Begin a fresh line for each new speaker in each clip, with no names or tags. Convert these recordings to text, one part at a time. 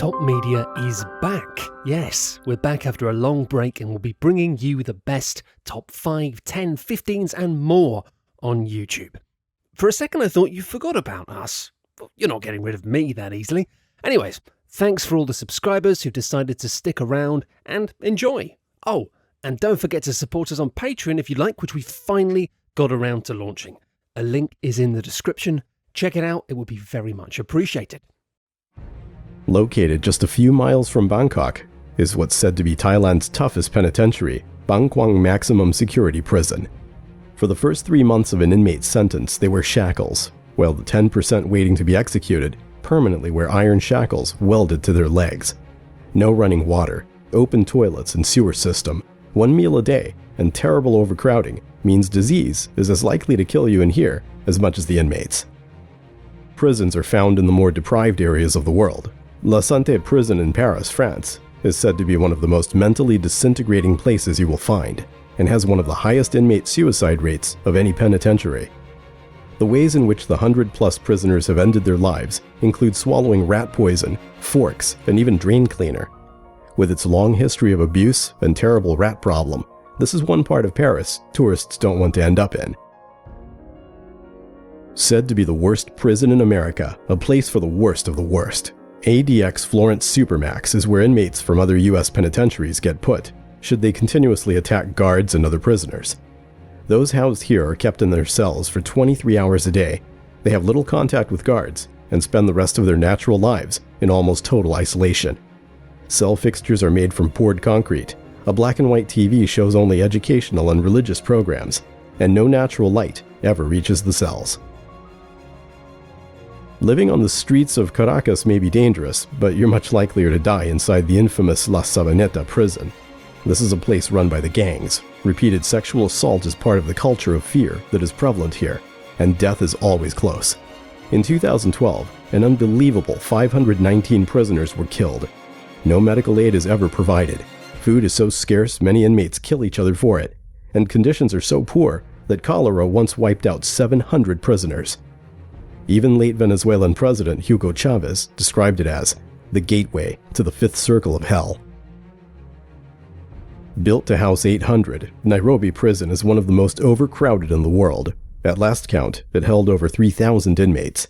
Top Media is back. Yes, we're back after a long break and we'll be bringing you the best top 5, 10, 15s and more on YouTube. For a second I thought you forgot about us. Well, you're not getting rid of me that easily. Anyways, thanks for all the subscribers who've decided to stick around and enjoy. Oh, and don't forget to support us on Patreon if you like, which we finally got around to launching. A link is in the description. Check it out, it would be very much appreciated.
Located just a few miles from Bangkok is what's said to be Thailand's toughest penitentiary, Bang Kwang Maximum Security Prison. For the first 3 months of an inmate's sentence, they wear shackles, while the 10% waiting to be executed permanently wear iron shackles welded to their legs. No running water, open toilets and sewer system, 1 meal a day, and terrible overcrowding means disease is as likely to kill you in here as much as the inmates. Prisons are found in the more deprived areas of the world. La Santé prison in Paris, France, is said to be one of the most mentally disintegrating places you will find, and has one of the highest inmate suicide rates of any penitentiary. The ways in which the 100-plus prisoners have ended their lives include swallowing rat poison, forks, and even drain cleaner. With its long history of abuse and terrible rat problem, this is one part of Paris tourists don't want to end up in. Said to be the worst prison in America, a place for the worst of the worst, ADX Florence Supermax is where inmates from other US penitentiaries get put, should they continuously attack guards and other prisoners. Those housed here are kept in their cells for 23 hours a day. They have little contact with guards and spend the rest of their natural lives in almost total isolation. Cell fixtures are made from poured concrete. A black and white TV shows only educational and religious programs, and no natural light ever reaches the cells. Living on the streets of Caracas may be dangerous, but you're much likelier to die inside the infamous La Sabaneta prison. This is a place run by the gangs. Repeated sexual assault is part of the culture of fear that is prevalent here, and death is always close. In 2012, an unbelievable 519 prisoners were killed. No medical aid is ever provided. Food is so scarce many inmates kill each other for it, and conditions are so poor that cholera once wiped out 700 prisoners. Even late Venezuelan President Hugo Chavez described it as the gateway to the fifth circle of hell. Built to house 800, Nairobi Prison is one of the most overcrowded in the world. At last count, it held over 3,000 inmates.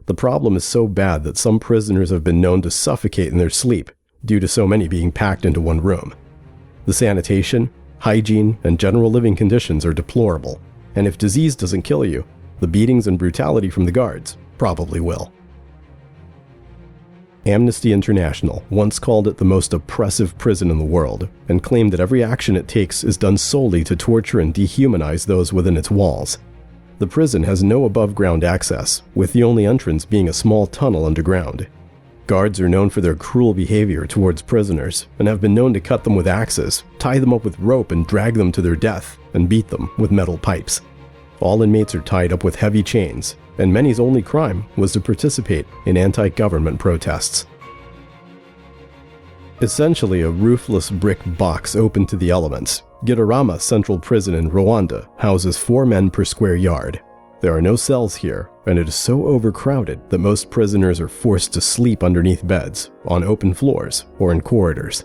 The problem is so bad that some prisoners have been known to suffocate in their sleep due to so many being packed into one room. The sanitation, hygiene, and general living conditions are deplorable, and if disease doesn't kill you, the beatings and brutality from the guards probably will. Amnesty International once called it the most oppressive prison in the world and claimed that every action it takes is done solely to torture and dehumanize those within its walls. The prison has no above-ground access, with the only entrance being a small tunnel underground. Guards are known for their cruel behavior towards prisoners and have been known to cut them with axes, tie them up with rope and drag them to their death, and beat them with metal pipes. All inmates are tied up with heavy chains, and many's only crime was to participate in anti-government protests. Essentially a roofless brick box open to the elements, Gitarama Central Prison in Rwanda houses 4 men per square yard. There are no cells here, and it is so overcrowded that most prisoners are forced to sleep underneath beds, on open floors, or in corridors.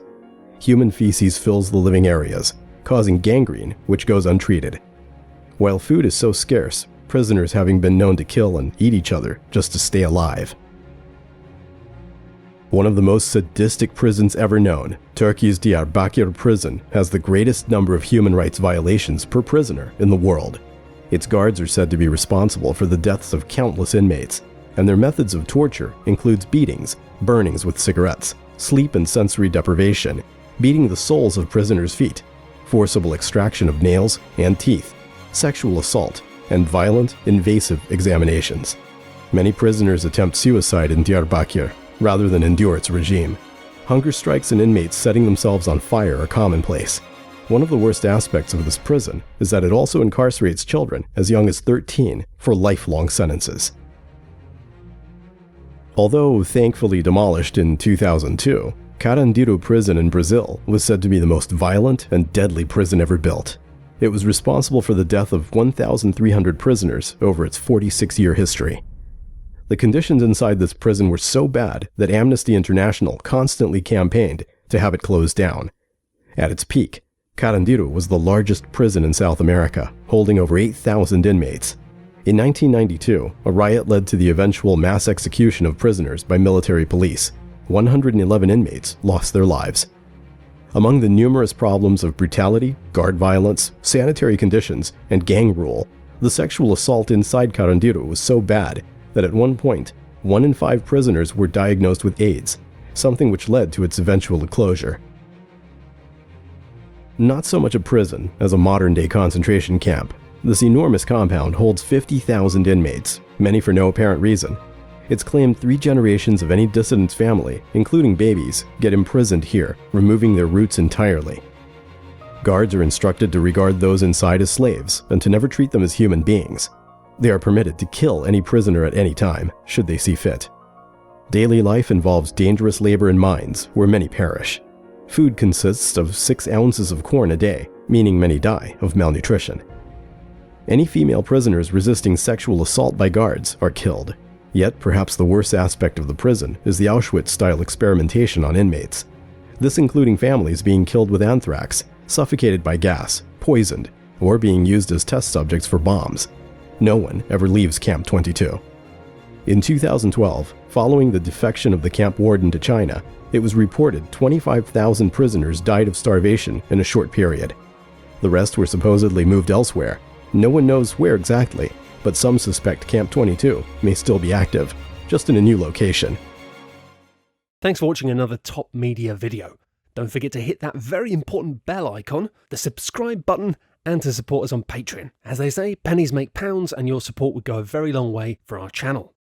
Human feces fills the living areas, causing gangrene, which goes untreated. While food is so scarce, prisoners having been known to kill and eat each other just to stay alive. One of the most sadistic prisons ever known, Turkey's Diyarbakir prison has the greatest number of human rights violations per prisoner in the world. Its guards are said to be responsible for the deaths of countless inmates, and their methods of torture includes beatings, burnings with cigarettes, sleep and sensory deprivation, beating the soles of prisoners' feet, forcible extraction of nails and teeth, sexual assault, and violent, invasive examinations. Many prisoners attempt suicide in Diyarbakir rather than endure its regime. Hunger strikes and inmates setting themselves on fire are commonplace. One of the worst aspects of this prison is that it also incarcerates children as young as 13 for lifelong sentences. Although thankfully demolished in 2002, Carandiru prison in Brazil was said to be the most violent and deadly prison ever built. It was responsible for the death of 1,300 prisoners over its 46-year history. The conditions inside this prison were so bad that Amnesty International constantly campaigned to have it closed down. At its peak, Carandiru was the largest prison in South America, holding over 8,000 inmates. In 1992, a riot led to the eventual mass execution of prisoners by military police. 111 inmates lost their lives. Among the numerous problems of brutality, guard violence, sanitary conditions, and gang rule, the sexual assault inside Carandiru was so bad that at one point, 1 in 5 prisoners were diagnosed with AIDS, something which led to its eventual closure. Not so much a prison as a modern-day concentration camp, this enormous compound holds 50,000 inmates, many for no apparent reason. It's claimed 3 generations of any dissident's family, including babies, get imprisoned here, removing their roots entirely. Guards are instructed to regard those inside as slaves and to never treat them as human beings. They are permitted to kill any prisoner at any time, should they see fit. Daily life involves dangerous labor in mines, where many perish. Food consists of 6 ounces of corn a day, meaning many die of malnutrition. Any female prisoners resisting sexual assault by guards are killed. Yet, perhaps the worst aspect of the prison is the Auschwitz-style experimentation on inmates. This including families being killed with anthrax, suffocated by gas, poisoned, or being used as test subjects for bombs. No one ever leaves Camp 22. In 2012, following the defection of the camp warden to China, it was reported 25,000 prisoners died of starvation in a short period. The rest were supposedly moved elsewhere. No one knows where exactly, but some suspect Camp 22 may still be active, just in a new location.
Thanks for watching another Top Media video. Don't forget to hit that very important bell icon, the subscribe button, and to support us on Patreon. As they say, pennies make pounds, and your support would go a very long way for our channel.